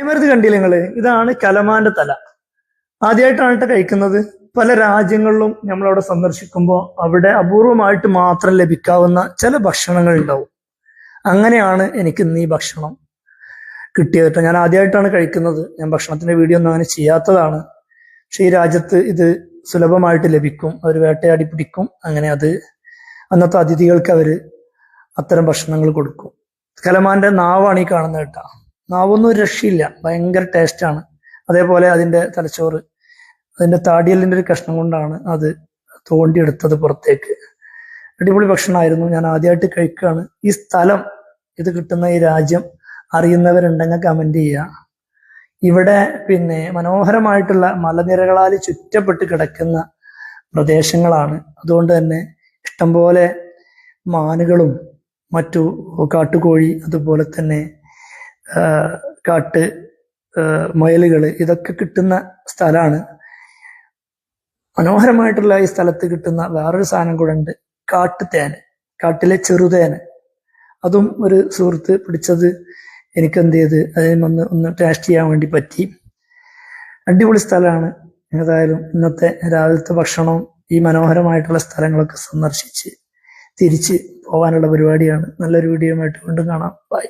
മരുന്ന് കണ്ടില്ല നിങ്ങള്? ഇതാണ് കലമാന്റെ തല. ആദ്യമായിട്ടാണ് ട്ടോ കഴിക്കുന്നത്. പല രാജ്യങ്ങളിലും നമ്മളവിടെ സന്ദർശിക്കുമ്പോൾ അവിടെ അപൂർവമായിട്ട് മാത്രം ലഭിക്കാവുന്ന ചില ഭക്ഷണങ്ങൾ ഉണ്ടാവും. അങ്ങനെയാണ് എനിക്ക് ഇന്ന് ഈ ഭക്ഷണം കിട്ടിയത് ട്ടോ. ഞാൻ ആദ്യമായിട്ടാണ് കഴിക്കുന്നത്. ഞാൻ ഭക്ഷണത്തിന്റെ വീഡിയോ ഒന്നും അങ്ങനെ ചെയ്യാത്തതാണ്. പക്ഷെ ഈ രാജ്യത്ത് ഇത് സുലഭമായിട്ട് ലഭിക്കും. അവർ വേട്ടയാടി പിടിക്കും. അങ്ങനെ അത് അന്നത്തെ അതിഥികൾക്ക് അവര് അത്തരം ഭക്ഷണങ്ങൾ കൊടുക്കും. കലമാന്റെ നാവാണ് ഈ കാണുന്നത് കേട്ടാ. നാവൊന്നും ഒരു രക്ഷയില്ല, ഭയങ്കര ടേസ്റ്റാണ്. അതേപോലെ അതിന്റെ തലച്ചോറ്, അതിന്റെ താടിയലിന്റെ ഒരു കഷ്ണം കൊണ്ടാണ് അത് തോണ്ടിയെടുത്തത് പുറത്തേക്ക്. അടിപൊളി ഭക്ഷണമായിരുന്നു. ഞാൻ ആദ്യമായിട്ട് കഴിക്കുകയാണ്. ഈ സ്ഥലം, ഇത് കിട്ടുന്ന ഈ രാജ്യം അറിയുന്നവരുണ്ടെങ്കിൽ കമന്റ് ചെയ്യുക. ഇവിടെ മനോഹരമായിട്ടുള്ള മലനിരകളാൽ ചുറ്റപ്പെട്ട് കിടക്കുന്ന പ്രദേശങ്ങളാണ്. അതുകൊണ്ട് തന്നെ ഇഷ്ടംപോലെ മാനുകളും മറ്റു കാട്ടുകോഴി, അതുപോലെ തന്നെ കാട്ട് മുയലുകള്, ഇതൊക്കെ കിട്ടുന്ന സ്ഥലമാണ്. മനോഹരമായിട്ടുള്ള ഈ സ്ഥലത്ത് കിട്ടുന്ന വേറൊരു സാധനം കൂടെ ഉണ്ട്, കാട്ടുതേന്, കാട്ടിലെ ചെറുതേന്. അതും ഒരു സുഹൃത്ത് പിടിച്ചത് എനിക്ക് എന്ത് ചെയ്ത് ഒന്ന് ടേസ്റ്റ് ചെയ്യാൻ വേണ്ടി പറ്റി. അടിപൊളി സ്ഥലമാണ്. ഏതായാലും ഇന്നത്തെ രാവിലത്തെ ഭക്ഷണം ഈ മനോഹരമായിട്ടുള്ള സ്ഥലങ്ങളൊക്കെ സന്ദർശിച്ച് തിരിച്ച് പോകാനുള്ള പരിപാടിയാണ്. നല്ലൊരു വീഡിയോ ആയിട്ട് വീണ്ടും കാണാം. ബൈ.